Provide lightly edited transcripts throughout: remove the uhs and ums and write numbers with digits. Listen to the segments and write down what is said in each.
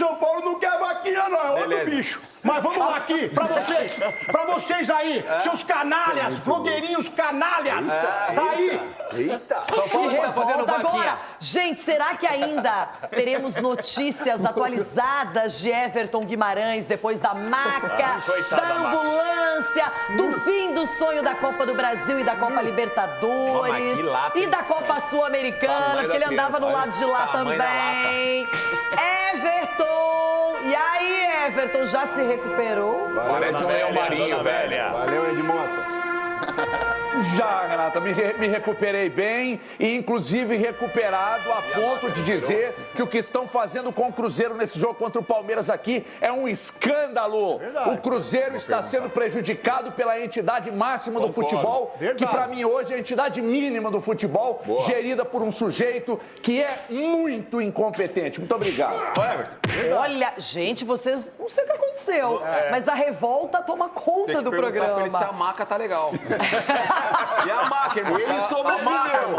São Paulo não quer vaquinha, não. É outro bicho. Mas vamos lá aqui, pra vocês aí, seus canalhas, blogueirinhos canalhas. Tá aí. Eita. Que revolta agora. vaquinha. Gente, será que ainda teremos notícias atualizadas de Everton Guimarães depois da maca, da ambulância, do fim do sonho da Copa do Brasil e da Copa Libertadores e da Copa Sul-Americana, porque ele andava no lado de lá também. Everton! E aí, Everton, já se recuperou? Parece um El Marinho, velha. Valeu, Edmota. Já, Renata, me recuperei bem e, inclusive, recuperado a ponto de dizer que o que estão fazendo com o Cruzeiro nesse jogo contra o Palmeiras aqui é um escândalo. O Cruzeiro está sendo prejudicado pela entidade máxima do futebol, que para mim hoje é a entidade mínima do futebol, gerida por um sujeito que é muito incompetente. Muito obrigado. Olha, gente, vocês... Não sei o que aconteceu, mas a revolta toma conta do programa. Pra ele se a maca tá legal. E a maca, irmão? Ele sobreviveu.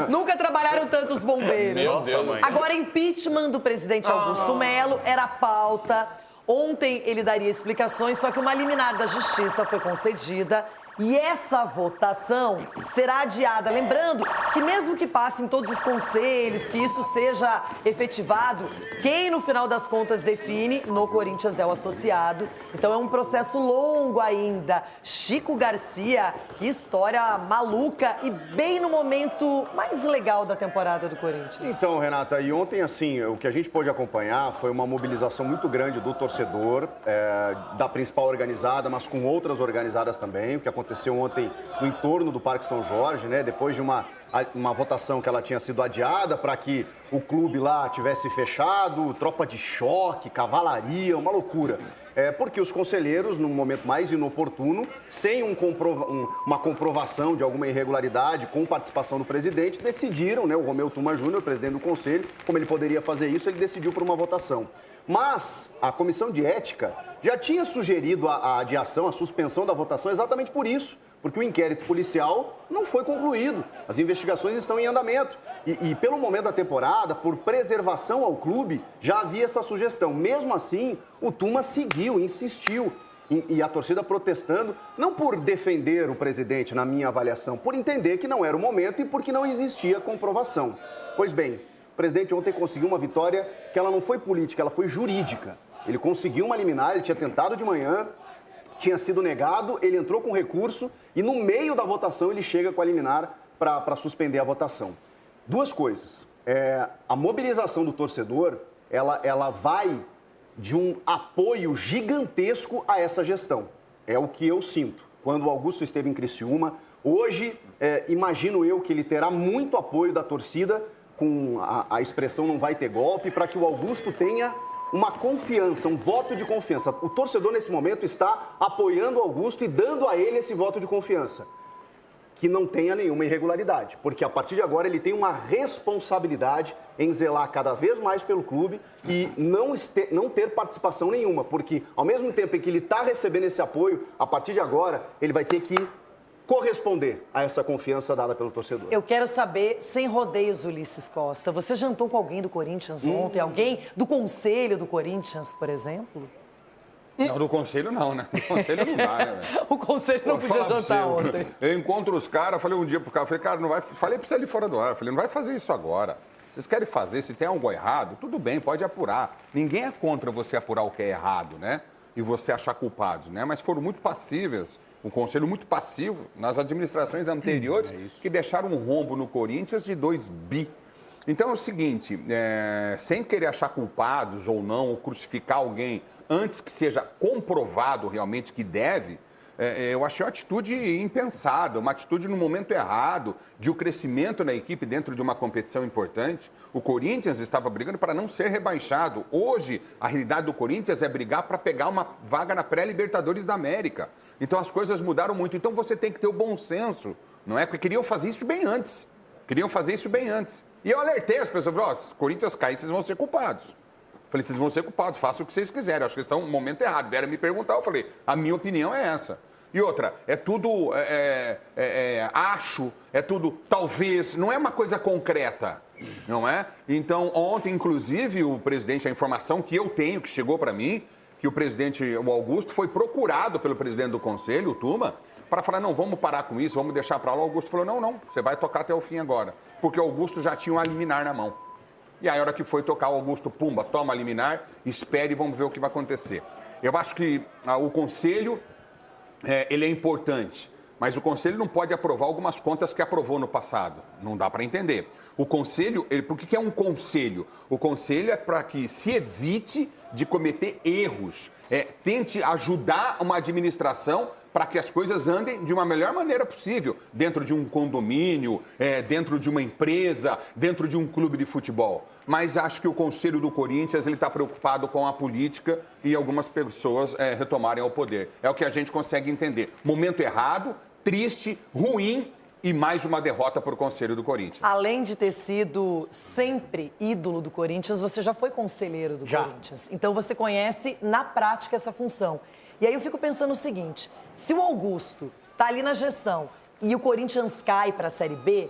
Nunca trabalharam tantos bombeiros. Meu Deus, mãe. Agora, impeachment do presidente Augusto Melo era a pauta. Ontem ele daria explicações, só que uma liminar da justiça foi concedida. E essa votação será adiada. Lembrando que mesmo que passe em todos os conselhos, que isso seja efetivado, quem no final das contas define no Corinthians é o associado. Então é um processo longo ainda. Chico Garcia, que história maluca e bem no momento mais legal da temporada do Corinthians. Então, Renata, e ontem, assim, o que a gente pôde acompanhar foi uma mobilização muito grande do torcedor, da principal organizada, mas com outras organizadas também, o que aconteceu ontem no entorno do Parque São Jorge, né? Depois de uma votação que ela tinha sido adiada para que o clube lá tivesse fechado, tropa de choque, cavalaria, uma loucura. Porque os conselheiros, num momento mais inoportuno, sem uma comprovação de alguma irregularidade, com participação do presidente, decidiram, né? O Romeu Tuma Júnior, presidente do conselho, como ele poderia fazer isso, ele decidiu por uma votação. Mas a comissão de ética já tinha sugerido a adiação, a suspensão da votação exatamente por isso, porque o inquérito policial não foi concluído, as investigações estão em andamento. E pelo momento da temporada, por preservação ao clube, já havia essa sugestão. Mesmo assim, o Tuma seguiu, insistiu. E a torcida protestando, não por defender o presidente, na minha avaliação, por entender que não era o momento e porque não existia comprovação. Pois bem, o presidente ontem conseguiu uma vitória que ela não foi política, ela foi jurídica. Ele conseguiu uma liminar, ele tinha tentado de manhã, tinha sido negado, ele entrou com recurso e no meio da votação ele chega com a liminar para suspender a votação. Duas coisas. A mobilização do torcedor, ela vai de um apoio gigantesco a essa gestão. É o que eu sinto. Quando o Augusto esteve em Criciúma, hoje imagino eu que ele terá muito apoio da torcida, com a expressão não vai ter golpe, para que o Augusto tenha uma confiança, um voto de confiança. O torcedor, nesse momento, está apoiando o Augusto e dando a ele esse voto de confiança. Que não tenha nenhuma irregularidade, porque a partir de agora ele tem uma responsabilidade em zelar cada vez mais pelo clube e não ter participação nenhuma, porque ao mesmo tempo em que ele está recebendo esse apoio, a partir de agora ele vai ter que corresponder a essa confiança dada pelo torcedor. Eu quero saber, sem rodeios, Ulisses Costa, você jantou com alguém do Corinthians ontem? Alguém do conselho do Corinthians, por exemplo? Não, do conselho não, né? Do conselho não dá, né, velho? O conselho não podia jantar ontem. Eu encontro os caras, falei um dia pro cara, falei, cara, não vai... Falei pra você ali fora do ar, falei, não vai fazer isso agora. Vocês querem fazer, se tem algo errado, tudo bem, pode apurar. Ninguém é contra você apurar o que é errado, né? E você achar culpados, né? Mas foram muito passíveis, um conselho muito passivo nas administrações anteriores que deixaram um rombo no Corinthians de 2 bi. Então é o seguinte, sem querer achar culpados ou não, ou crucificar alguém antes que seja comprovado realmente que deve, eu achei uma atitude impensada, uma atitude no momento errado, de o crescimento na equipe dentro de uma competição importante. O Corinthians estava brigando para não ser rebaixado. Hoje, a realidade do Corinthians é brigar para pegar uma vaga na pré-Libertadores da América. Então, as coisas mudaram muito. Então, você tem que ter o bom senso, não é? Porque queriam fazer isso bem antes. E eu alertei as pessoas, falei, se o Corinthians cair, vocês vão ser culpados. Falei, vocês vão ser culpados, façam o que vocês quiserem. Eu acho que eles estão no momento errado. Vieram me perguntar, eu falei, a minha opinião é essa. E outra, é tudo acho, é tudo talvez, não é uma coisa concreta. não é? Então, ontem, inclusive, o presidente, a informação que eu tenho, que chegou para mim, que o Augusto, foi procurado pelo presidente do Conselho, o Tuma, para falar, não, vamos parar com isso, vamos deixar para lá. O Augusto falou, não, você vai tocar até o fim agora. Porque o Augusto já tinha uma liminar na mão. E aí, a hora que foi tocar, o Augusto, pumba, toma a liminar, espere e vamos ver o que vai acontecer. Eu acho que o Conselho, ele é importante. Mas o Conselho não pode aprovar algumas contas que aprovou no passado. Não dá para entender. O Conselho, por que é um conselho? O Conselho é para que se evite de cometer erros. Tente ajudar uma administração para que as coisas andem de uma melhor maneira possível. Dentro de um condomínio, dentro de uma empresa, dentro de um clube de futebol. Mas acho que o Conselho do Corinthians está preocupado com a política e algumas pessoas retomarem ao poder. É o que a gente consegue entender. Momento errado, triste, ruim e mais uma derrota para o Conselho do Corinthians. Além de ter sido sempre ídolo do Corinthians, você já foi conselheiro do Corinthians. Então você conhece na prática essa função. E aí eu fico pensando o seguinte, se o Augusto está ali na gestão e o Corinthians cai para a Série B,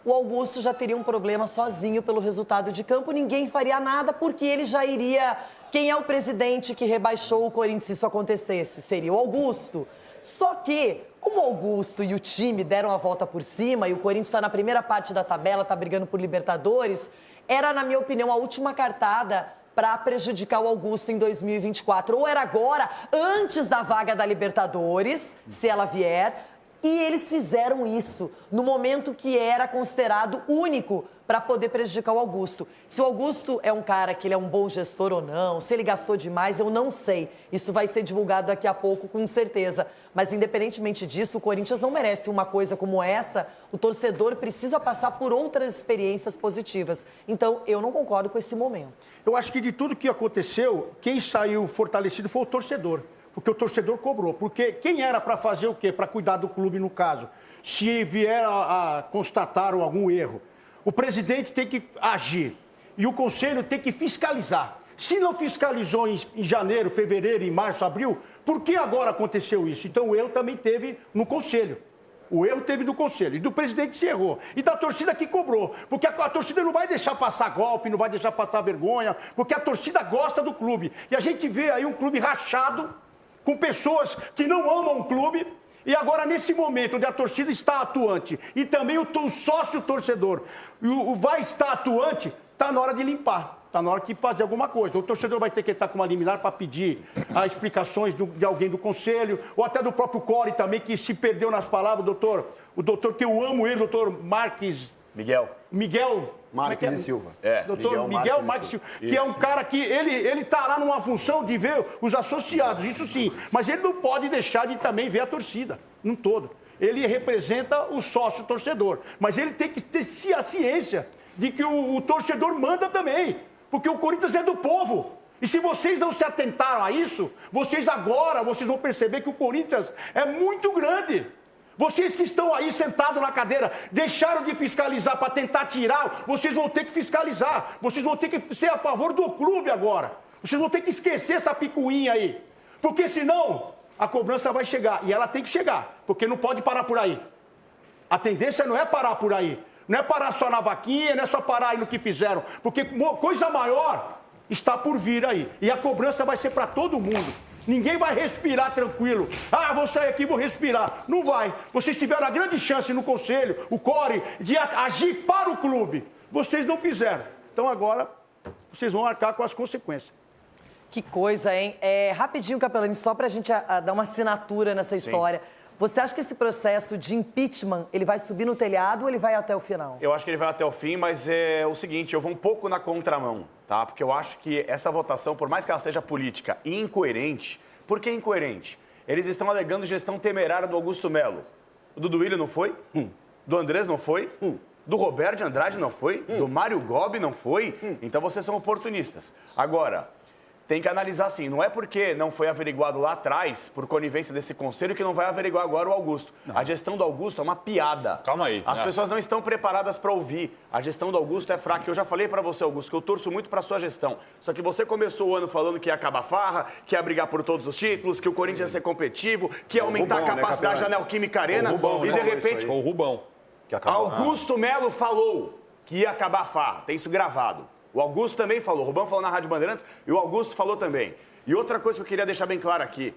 o Augusto já teria um problema sozinho pelo resultado de campo, ninguém faria nada porque ele já iria... Quem é o presidente que rebaixou o Corinthians se isso acontecesse? Seria o Augusto. Só que, como o Augusto e o time deram a volta por cima e o Corinthians está na primeira parte da tabela, está brigando por Libertadores, era, na minha opinião, a última cartada para prejudicar o Augusto em 2024. Ou era agora, antes da vaga da Libertadores, se ela vier, e eles fizeram isso no momento que era considerado único para poder prejudicar o Augusto. Se o Augusto é um cara que ele é um bom gestor ou não, se ele gastou demais, eu não sei. Isso vai ser divulgado daqui a pouco, com certeza. Mas, independentemente disso, o Corinthians não merece uma coisa como essa. O torcedor precisa passar por outras experiências positivas. Então, eu não concordo com esse momento. Eu acho que de tudo que aconteceu, quem saiu fortalecido foi o torcedor. Porque o torcedor cobrou. Porque quem era para fazer o quê? Para cuidar do clube, no caso. Se vier a constatar algum erro, o presidente tem que agir. E o conselho tem que fiscalizar. Se não fiscalizou em janeiro, fevereiro, em março, abril, por que agora aconteceu isso? Então o erro também teve no conselho. O erro teve do conselho. E do presidente se errou. E da torcida que cobrou. Porque a torcida não vai deixar passar golpe, não vai deixar passar vergonha. Porque a torcida gosta do clube. E a gente vê aí um clube rachado, com pessoas que não amam o clube, e agora nesse momento onde a torcida está atuante e também o sócio torcedor vai estar atuante, está na hora de limpar, está na hora de fazer alguma coisa. O torcedor vai ter que estar com uma liminar para pedir as explicações de alguém do conselho, ou até do próprio Core também, que se perdeu nas palavras, o doutor que eu amo ele, doutor Miguel Marques e Silva. Doutor Miguel Marques Silva, que é um cara que ele está lá numa função de ver os associados, isso sim, mas ele não pode deixar de também ver a torcida, num todo. Ele representa o sócio torcedor, mas ele tem que ter a ciência de que o torcedor manda também, porque o Corinthians é do povo. E se vocês não se atentaram a isso, vocês vão perceber que o Corinthians é muito grande. Vocês que estão aí sentados na cadeira, deixaram de fiscalizar para tentar tirar, vocês vão ter que fiscalizar. Vocês vão ter que ser a favor do clube agora. Vocês vão ter que esquecer essa picuinha aí. Porque senão, a cobrança vai chegar. E ela tem que chegar, porque não pode parar por aí. A tendência não é parar por aí. Não é parar só na vaquinha, não é só parar aí no que fizeram. Porque coisa maior está por vir aí. E a cobrança vai ser para todo mundo. Ninguém vai respirar tranquilo. Ah, vou sair aqui e vou respirar. Não vai. Vocês tiveram a grande chance no conselho, o Core, de agir para o clube. Vocês não fizeram. Então agora vocês vão arcar com as consequências. Que coisa, hein? Rapidinho, Capelani, só para a gente dar uma assinatura nessa história. Você acha que esse processo de impeachment, ele vai subir no telhado ou ele vai até o final? Eu acho que ele vai até o fim, mas é o seguinte, eu vou um pouco na contramão, tá? Porque eu acho que essa votação, por mais que ela seja política e incoerente, por que incoerente? Eles estão alegando gestão temerária do Augusto Melo. O do Duílio não foi? Do Andrés não foi? Do Roberto de Andrade não foi? Do Mário Gobi não foi? Então vocês são oportunistas. Agora, tem que analisar assim, não é porque não foi averiguado lá atrás, por conivência desse conselho, que não vai averiguar agora o Augusto. Não. A gestão do Augusto é uma piada. Calma aí. As pessoas não estão preparadas para ouvir. A gestão do Augusto é fraca. Eu já falei para você, Augusto, que eu torço muito para sua gestão. Só que você começou o ano falando que ia acabar farra, que ia brigar por todos os títulos, que o Corinthians ia ser competitivo, que ia aumentar a capacidade da Neoquímica Arena. Rubão, e de repente... Foi o Rubão. Augusto Melo falou que ia acabar a farra, tem isso gravado. O Augusto também falou, o Rubão falou na Rádio Bandeirantes e o Augusto falou também. E outra coisa que eu queria deixar bem claro aqui,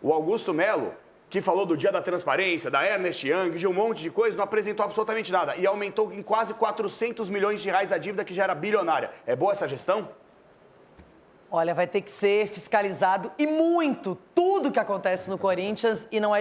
o Augusto Melo, que falou do Dia da Transparência, da Ernest Young, de um monte de coisa, não apresentou absolutamente nada. E aumentou em quase 400 milhões de reais a dívida que já era bilionária. É boa essa gestão? Olha, vai ter que ser fiscalizado e muito tudo que acontece no Corinthians e não é